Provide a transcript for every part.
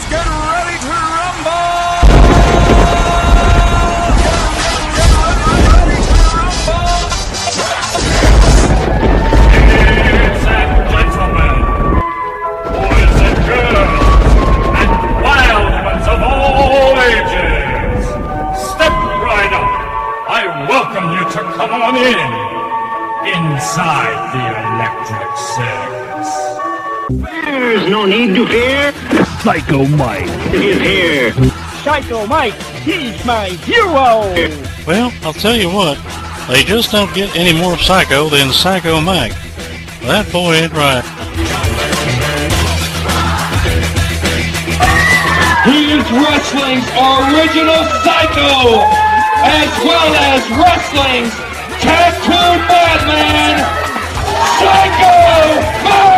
Get ready to rumble! Ladies and gentlemen, boys and girls, and wild ones of all ages, step right up. I welcome you to come on inside the electric circus. There's no need to fear. PsYcHo Mike Is here. PsYcHo Mike, he's my hero! Well, I'll tell you what, they just don't get any more psycho than PsYcHo Mike. That boy ain't right. He is wrestling's original Psycho, as well as wrestling's tattooed madman, PsYcHo Mike!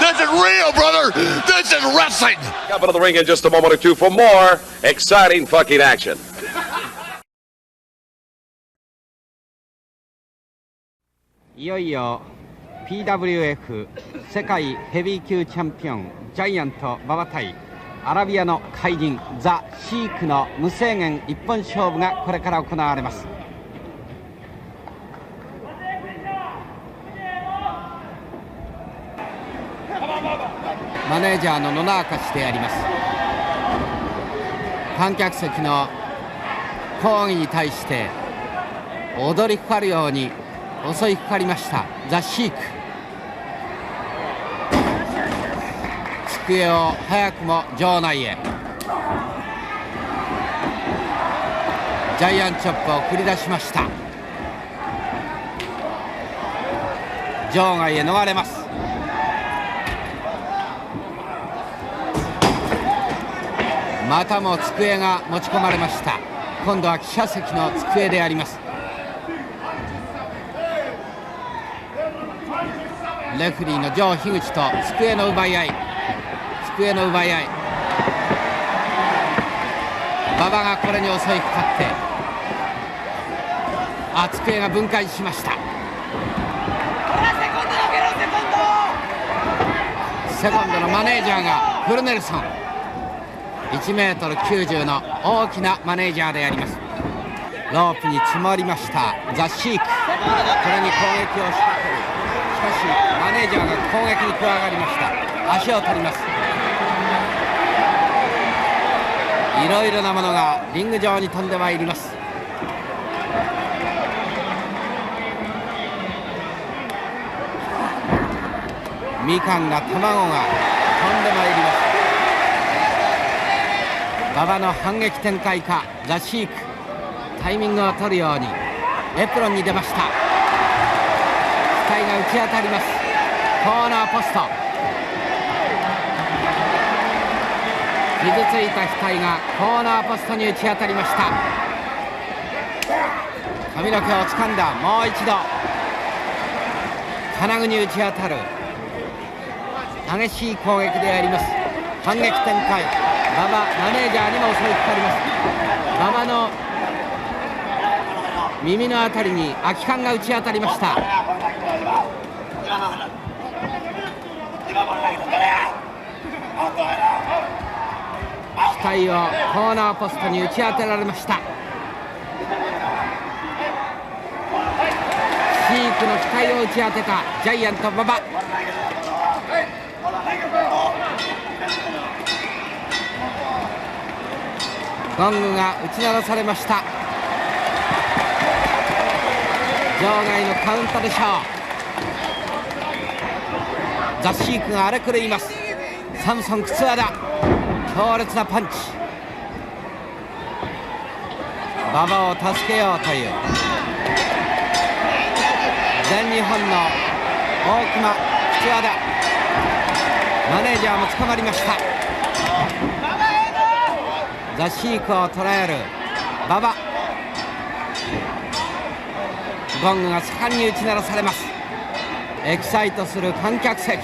This is real, brother. This is wrestling. Up into the ring in just a moment or two for more exciting fucking action. いよいよ PWF 世界ヘビー級チャンピオンジャイアント馬場対アラビアの怪人ザ・シークの無制限一本勝負がこれから行われます。マネージャーの野中氏であります。観客席の抗議に対して踊りかかるように襲いかかりましたザ・シーク。机を早くも場内へ。ジャイアンチョップを繰り出しました。場外へ逃れます。またも机が持ち込まれました。今度は記者席の机であります。レフリーのジョー樋口と机の奪い合い。机の奪い合い。馬場がこれに襲いかかって机が分解しました。セコンドのマネージャーがフルネルソン。1m90 の大きなマネージャーであります。ロープに積もりましたザ・シーク。これに攻撃を仕掛ける。しかしマネージャーが攻撃に加わりました。足を取ります。いろいろなものがリング上に飛んでまいります。みかんが卵が飛んでまいります。馬場の反撃展開かザ・シーク。タイミングを取るようにエプロンに出ました。額が打ち当たります。コーナーポスト。傷ついた額がコーナーポストに打ち当たりました。髪の毛を掴んだ。もう一度金具に打ち当たる。激しい攻撃であります。反撃展開。馬場マネージャーにも襲いかかります。馬場の耳のあたりに空き缶が打ち当たりました。額をコーナーポストに打ち当てられました。シークの額を打ち当てたジャイアント馬場。ゴングが打ち鳴らされました。場外のカウントでしょう。ザ・シークが荒れ狂います。サムソン靴技。強烈なパンチ。馬場を助けようという全日本の大熊靴技。マネージャーも捕まりました。ザ・シークを捉える馬場。ゴングが盛んに打ち鳴らされます。エキサイトする観客席。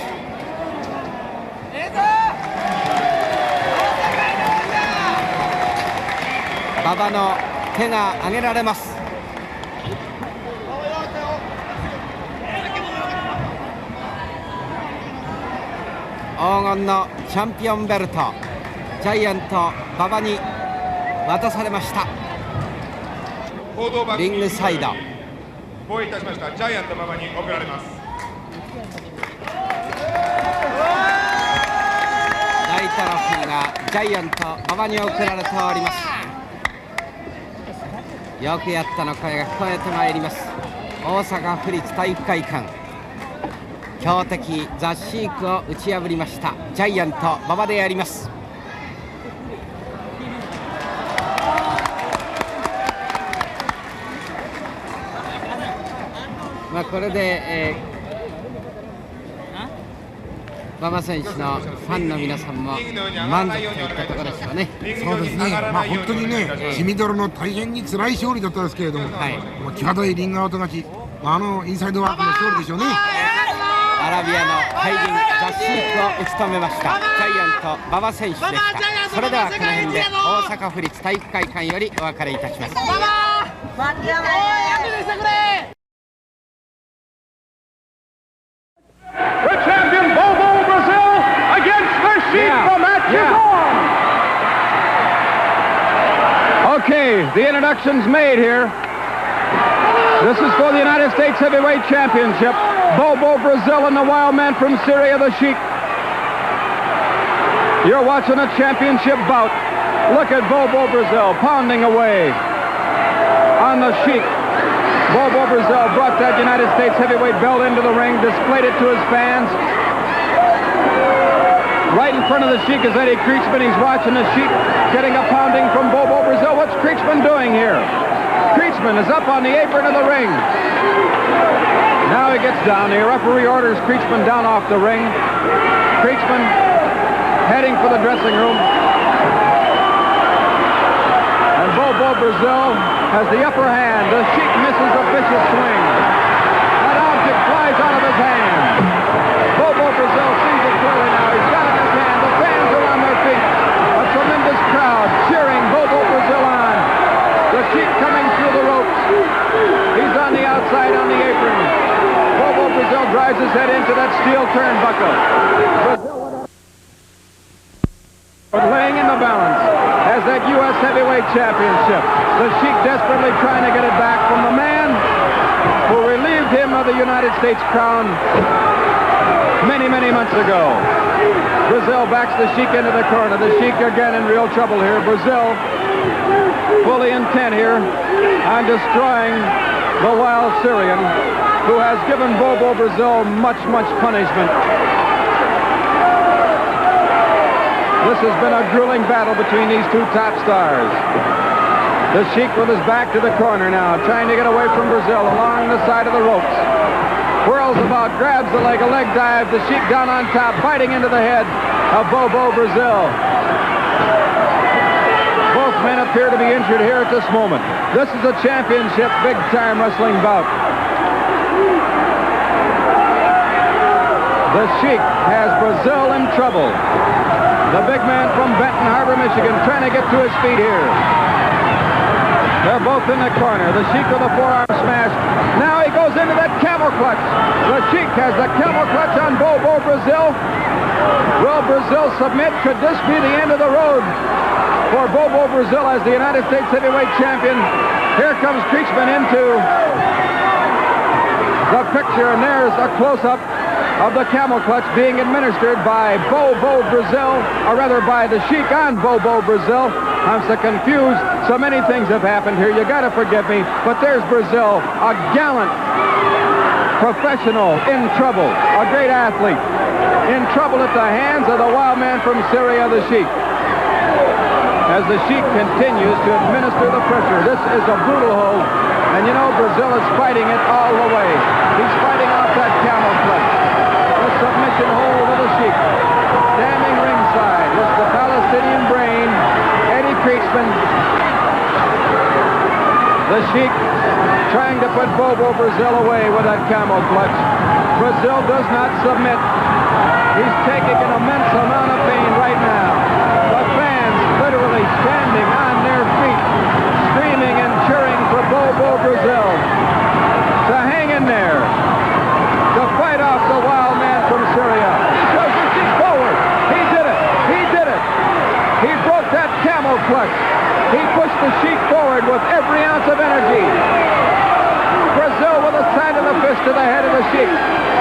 馬場の手が挙げられます。黄金のチャンピオンベルト、ジャイアント馬場に渡されました。リングサイド、防衛いたしましたジャイアント馬場に送られます。大トロフィーがジャイアント馬場に送られております。よくやったの声が聞こえてまいります。大阪府立体育会館、強敵ザ・シークを打ち破りましたジャイアント馬場であります。これで、馬場選手のファンの皆さんも満足といったところでしょうね。そうですね、本当にね、血みどろの大変に辛い勝利だったんですけれども、際どいリングアウト勝ち、インサイドワークの勝利でしょうね。アラビアの怪人ザ・シークを打ち止めましたジャイアント馬場選手でした。それではこの辺で大阪府立体育会館よりお別れいたします。The champion BoBo Brazil against the Sheik from Masterz. Okay, the introduction's made here. This is for the United States Heavyweight Championship. BoBo Brazil and the wild man from Syria, the Sheik. You're watching a championship bout. Look at BoBo Brazil pounding away on the Sheik. BoBo Brazil brought that United States heavyweight belt into the ring, displayed it to his fans. Right in front of the Sheik is Eddie Creechman. He's watching the Sheik getting a pounding from BoBo Brazil. What's Creechman doing here? Creechman is up on the apron of the ring. Now he gets down. The referee orders Creechman down off the ring. Creechman heading for the dressing room. And BoBo Brazil has the upper hand. The Sheik misses a vicious swing. That object flies out of his hand. BoBo Brazil sees it clearly now. He's got it in his hand. The fans are on their feet. A tremendous crowd cheering BoBo Brazil on. The Sheik coming through the ropes. He's on the outside on the apron. BoBo Brazil drives his head into that steel turnbuckle. Brazil laying in the balance as that U.S. Heavyweight Championship. The Sheik desperately trying to get it back from the man who relieved him of the United States crown many, many months ago. Brazil backs the Sheik into the corner. The Sheik again in real trouble here. Brazil fully intent here on destroying the wild Syrian who has given BoBo Brazil much, much punishment. This has been a grueling battle between these two top stars. The Sheik with his back to the corner now, trying to get away from Brazil along the side of the ropes. Whirls about, grabs the leg, a leg dive. The Sheik down on top, biting into the head of BoBo Brazil. Both men appear to be injured here at this moment. This is a championship big-time wrestling bout. The Sheik has Brazil in trouble. The big man from Benton Harbor, Michigan, trying to get to his feet here. They're both in the corner. The Sheik with a forearm smash. Now he goes into that camel clutch. The Sheik has the camel clutch on BoBo Brazil. Will Brazil submit? Could this be the end of the road for BoBo Brazil as the United States Heavyweight Champion? Here comes Creechman into the picture, and there's a close-up of the camel clutch being administered by BoBo Brazil, or rather by the Sheik on BoBo Brazil. I'm so confused. So many things have happened here. You got to forgive me. But there's Brazil, a gallant professional in trouble, a great athlete, in trouble at the hands of the wild man from Syria, the Sheik. As the Sheik continues to administer the pressure, this is a brutal hold. And you know, Brazil is fighting it all the way. He's fighting off that camel clutch. The submission hold of the Sheik. Standing ringside is the Palestinian brain, Eddie Creechman. The Sheik trying to put BoBo Brazil away with that camel clutch. Brazil does not submit. He's taking an immense amount of pain right now. The fans literally standing on their feet, screaming and cheering for BoBo Brazil to hang in there, to fight off the wild man from Syria. Shows the Sheik forward. He did it. He did it. He broke that camel clutch. He pushed the Sheik forward with every ounce of energy. Brazil with a sign of the fist to the head of the Sheik.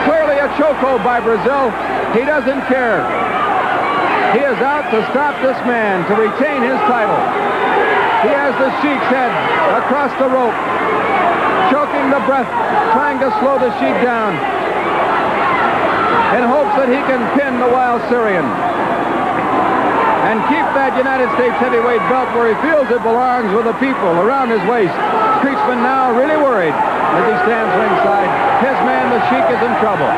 Clearly a chokehold by Brazil. He doesn't care. He is out to stop this man, to retain his title. He has the Sheik's head across the rope, choking the breath, trying to slow the Sheik down in hopes that he can pin the wild Syrian and keep that United States heavyweight belt where he feels it belongs, with the people around his waist. Creechman now really worried as he stands ringside. His man, the Sheik, is in trouble.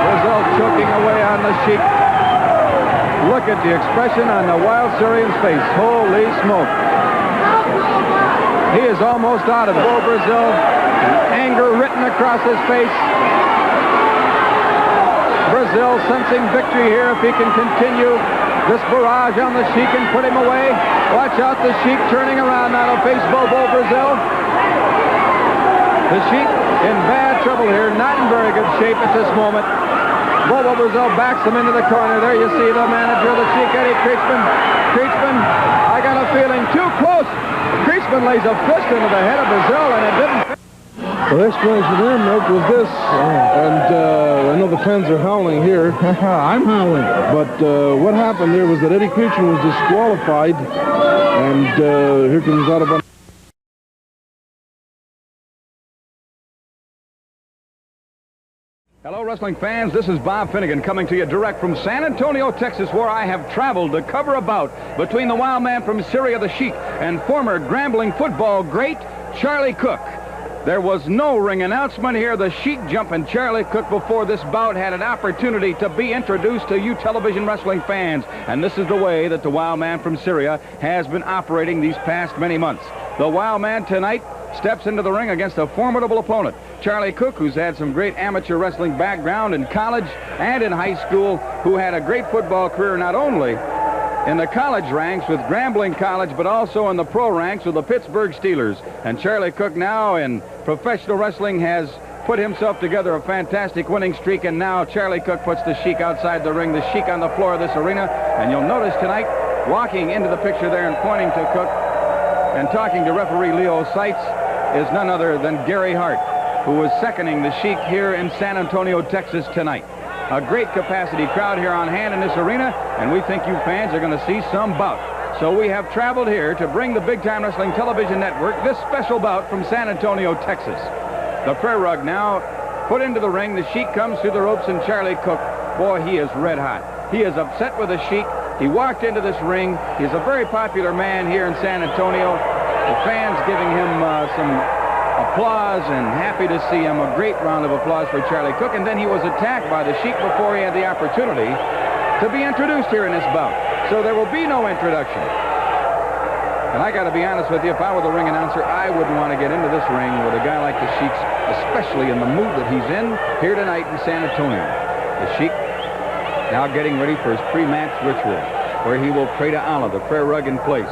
Brazil choking away on the Sheik. Look at the expression on the wild Syrian's face. Holy smoke. He is almost out of it. BoBo Brazil, anger written across his face. Brazil sensing victory here if he can continue this barrage on the Sheik and put him away. Watch out, the Sheik turning around now to face BoBo Brazil. The Sheik in bad trouble here, not in very good shape at this moment. BoBo Brazil backs him into the corner. There you see the manager of the Sheik, Eddie Creechman. Creechman, I got a feeling too close. Creechman lays a fist into the head of Brazil, and it didn't fit. The explanation there, Mick, was this, and I know the fans are howling here. I'm howling. But what happened there was that Eddie Creechman was disqualified, and here comes out of... Hello, wrestling fans. This is Bob Finnegan coming to you direct from San Antonio, Texas, where I have traveled to cover a bout between the wild man from Syria, the Sheik, and former Grambling football great Charlie Cook. There was no ring announcement here. The Sheik jumping Charlie Cook before this bout had an opportunity to be introduced to you television wrestling fans. And this is the way that the wild man from Syria has been operating these past many months. The wild man tonight steps into the ring against a formidable opponent. Charlie Cook, who's had some great amateur wrestling background in college and in high school, who had a great football career not only in the college ranks with Grambling College, but also in the pro ranks with the Pittsburgh Steelers. And Charlie Cook now in professional wrestling has put himself together a fantastic winning streak, and now Charlie Cook puts the Sheik outside the ring, the Sheik on the floor of this arena. And you'll notice tonight, walking into the picture there and pointing to Cook and talking to referee Leo Seitz is none other than Gary Hart, who is seconding the Sheik here in San Antonio, Texas tonight. A great capacity crowd here on hand in this arena, and we think you fans are going to see some bout. So we have traveled here to bring the Big Time Wrestling Television Network this special bout from San Antonio, Texas. The prayer rug now put into the ring. The Sheik comes through the ropes, and Charlie Cook, boy, he is red hot. He is upset with the Sheik. He walked into this ring. He's a very popular man here in San Antonio. The fans giving him some applause and happy to see him. A great round of applause for Charlie Cook. And then he was attacked by the Sheik before he had the opportunity to be introduced here in this bout. So there will be no introduction. And I got to be honest with you, if I were the ring announcer, I wouldn't want to get into this ring with a guy like the Sheik, especially in the mood that he's in here tonight in San Antonio. The Sheik now getting ready for his pre-match ritual, where he will pray to Allah, the prayer rug in place.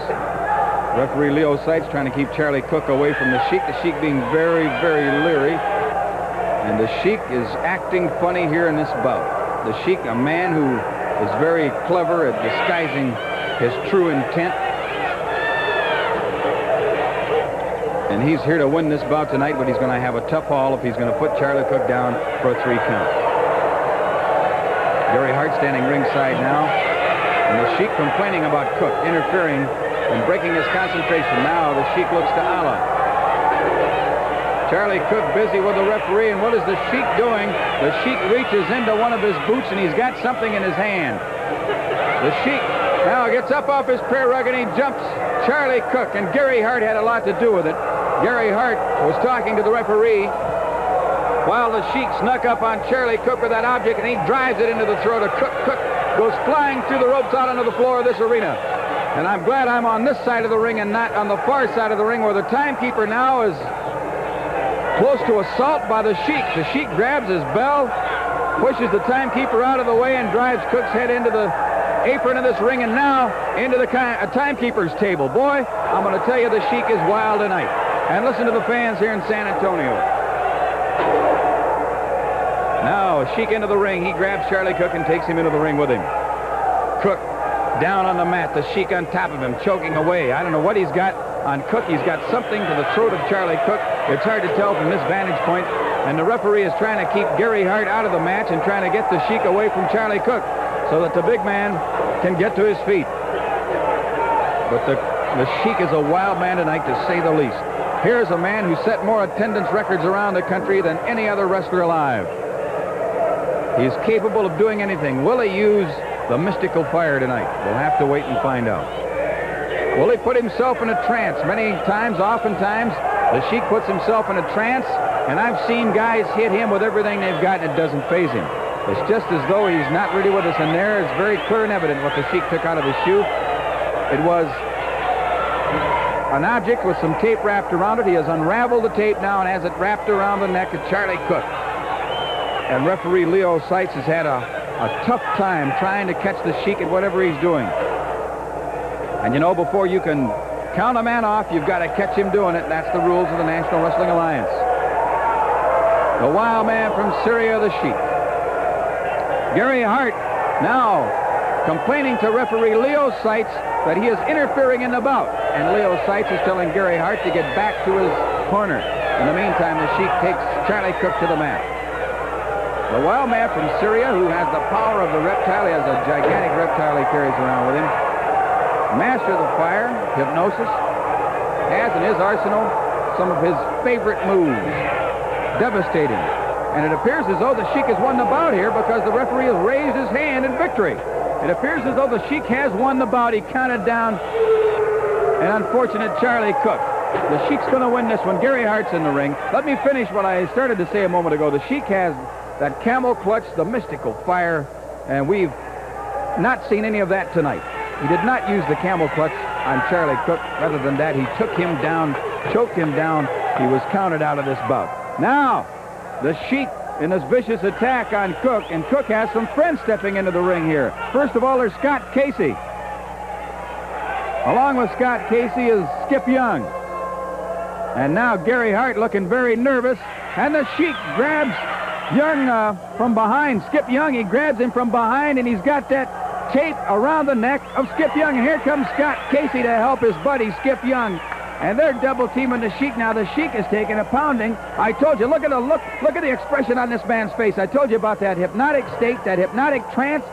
Referee Leo Seitz trying to keep Charlie Cook away from the Sheik being very, very leery. And the Sheik is acting funny here in this bout. The Sheik, a man who is very clever at disguising his true intent. And he's here to win this bout tonight, but he's going to have a tough haul if he's going to put Charlie Cook down for a 3 count. Gary Hart standing ringside now. And the Sheik complaining about Cook interfering and breaking his concentration. Now the Sheik looks to Allah. Charlie Cook busy with the referee, and what is the Sheik doing? The Sheik reaches into one of his boots, and he's got something in his hand. The Sheik now gets up off his prayer rug, and he jumps Charlie Cook, and Gary Hart had a lot to do with it. Gary Hart was talking to the referee while the Sheik snuck up on Charlie Cook with that object, and he drives it into the throat of Cook. Cook goes flying through the ropes out onto the floor of this arena. And I'm glad I'm on this side of the ring and not on the far side of the ring where the timekeeper now is close to assault by the Sheik. The Sheik grabs his bell, pushes the timekeeper out of the way, and drives Cook's head into the apron of this ring and now into the timekeeper's table. Boy, I'm going to tell you, the Sheik is wild tonight. And listen to the fans here in San Antonio. Now, Sheik into the ring. He grabs Charlie Cook and takes him into the ring with him. Cook down on the mat. The Sheik on top of him, choking away. I don't know what he's got on Cook. He's got something to the throat of Charlie Cook. It's hard to tell from this vantage point. And the referee is trying to keep Gary Hart out of the match and trying to get the Sheik away from Charlie Cook so that the big man can get to his feet. But the Sheik is a wild man tonight, to say the least. Here's a man who set more attendance records around the country than any other wrestler alive. He's capable of doing anything. Will he use the mystical fire tonight? We'll have to wait and find out. Will he put himself in a trance? Many times, oftentimes, the Sheik puts himself in a trance, and I've seen guys hit him with everything they've got, and it doesn't faze him. It's just as though he's not really with us, and there it's very clear and evident what the Sheik took out of his shoe. It was an object with some tape wrapped around it. He has unraveled the tape now and has it wrapped around the neck of Charlie Cook. And referee Leo Seitz has had a tough time trying to catch the Sheik at whatever he's doing. And you know, before you can count a man off, you've got to catch him doing it. That's the rules of the National Wrestling Alliance. The wild man from Syria, the Sheik. Gary Hart now complaining to referee Leo Seitz that he is interfering in the bout. And Leo Seitz is telling Gary Hart to get back to his corner. In the meantime, the Sheik takes Charlie Cook to the mat. The wild man from Syria, who has the power of the reptile, he has a gigantic reptile he carries around with him. Master of the fire, hypnosis, has in his arsenal some of his favorite moves. Devastating. And it appears as though the Sheik has won the bout here because the referee has raised his hand in victory. It appears as though the Sheik has won the bout. He counted down an unfortunate Charlie Cook. The Sheik's going to win this one. Gary Hart's in the ring. Let me finish what I started to say a moment ago. The Sheik has that camel clutch, the mystical fire, and we've not seen any of that tonight. He did not use the camel clutch on Charlie Cook. Rather than that, he took him down, choked him down. He was counted out of this bout. Now, the Sheik in this vicious attack on Cook, and Cook has some friends stepping into the ring here. First of all, there's Scott Casey. Along with Scott Casey is Skip Young. And now Gary Hart looking very nervous, and the Sheik grabs Young from behind. Skip Young, he grabs him from behind, and he's got that tape around the neck of Skip Young. And here comes Scott Casey to help his buddy Skip Young. And they're double teaming the Sheik now. The Sheik is taking a pounding. I told you, look at the expression on this man's face. I told you about that hypnotic state, that hypnotic trance.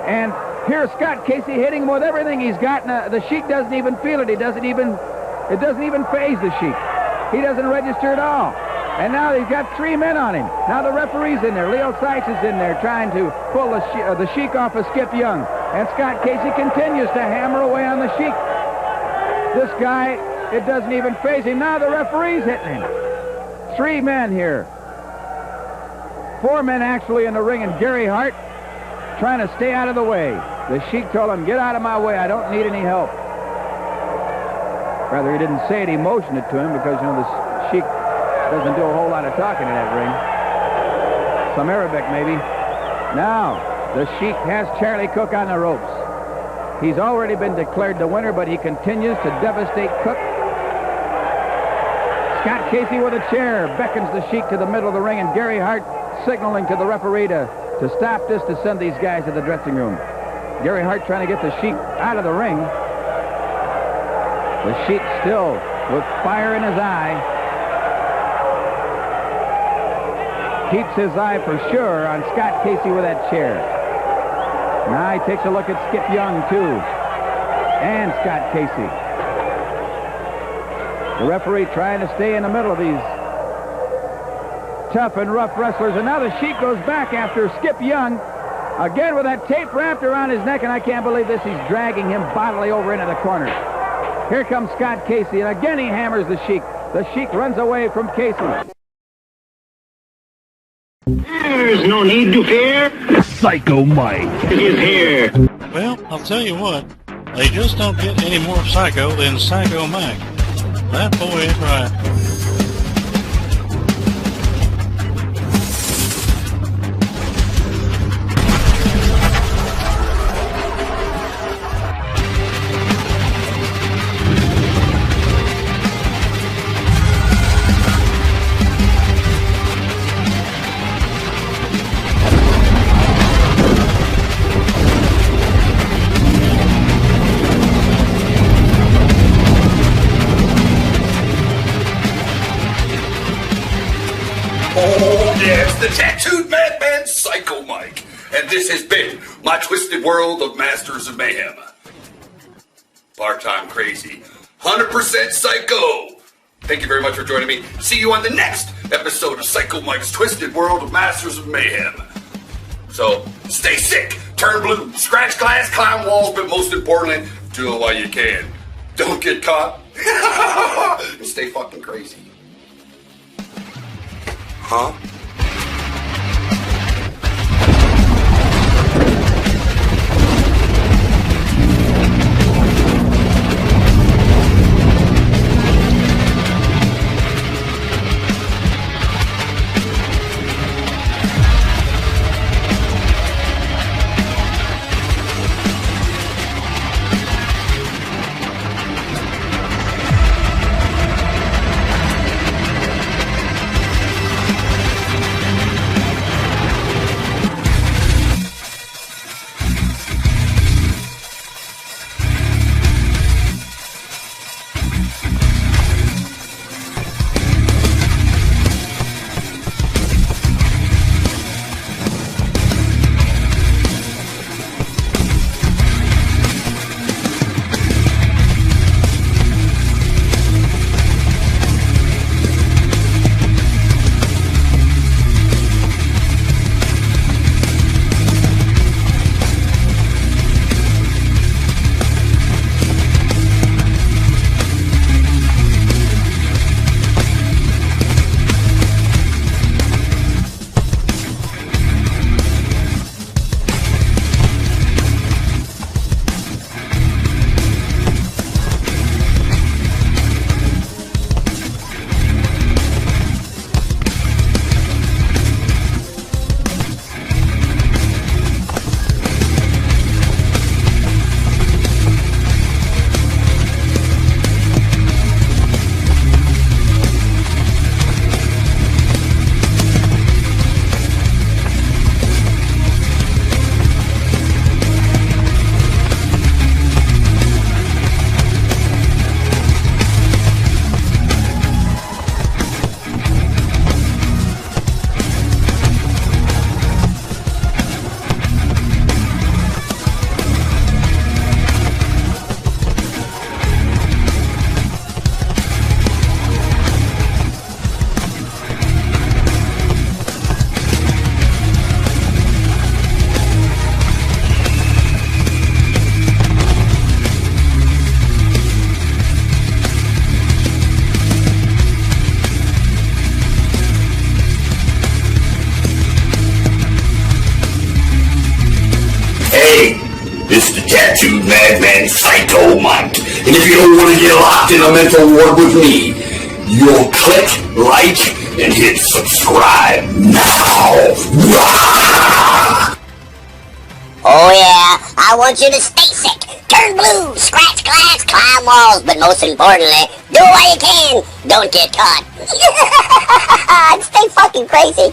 And here's Scott Casey hitting him with everything he's got. And the Sheik doesn't even feel it. It doesn't even faze the Sheik. He doesn't register at all. And now he's got three men on him. Now the referee's in there. Leo Seitz is in there trying to pull the Sheik off of Skip Young. And Scott Casey continues to hammer away on the Sheik. This guy, it doesn't even faze him. Now the referee's hitting him. Three men here. Four men actually in the ring, and Gary Hart trying to stay out of the way. The Sheik told him, get out of my way. I don't need any help. Rather, he didn't say it. He motioned it to him because, you know, the Sheik doesn't do a whole lot of talking in that ring. Some Arabic, maybe. Now, the Sheik has Charlie Cook on the ropes. He's already been declared the winner, but he continues to devastate Cook. Scott Casey with a chair beckons the Sheik to the middle of the ring, and Gary Hart signaling to the referee to stop this, to send these guys to the dressing room. Gary Hart trying to get the Sheik out of the ring. The Sheik still with fire in his eye. Keeps his eye for sure on Scott Casey with that chair. Now he takes a look at Skip Young, too. And Scott Casey. The referee trying to stay in the middle of these tough and rough wrestlers. And now the Sheik goes back after Skip Young. Again with that tape wrapped around his neck. And I can't believe this. He's dragging him bodily over into the corner. Here comes Scott Casey. And again he hammers the Sheik. The Sheik runs away from Casey. There's no need to fear. PsYcHo Mike is here. Well, I'll tell you what. They just don't get any more psycho than Psycho Mike. That boy ain't right. Oh, yes, the tattooed madman Psycho Mike. And this has been my twisted world of Masters of Mayhem. Part-time crazy, 100% psycho. Thank you very much for joining me. See you on the next episode of Psycho Mike's Twisted World of Masters of Mayhem. So, stay sick, turn blue, scratch glass, climb walls, but most importantly, do it while you can. Don't get caught. And stay fucking crazy. Huh? It's the tattooed madman Psycho Mike. And if you don't want to get locked in a mental ward with me, you'll click like and hit subscribe now. Oh yeah, I want you to stay sick, turn blue, scratch glass, climb walls, but most importantly, do what you can, don't get caught. And stay fucking crazy.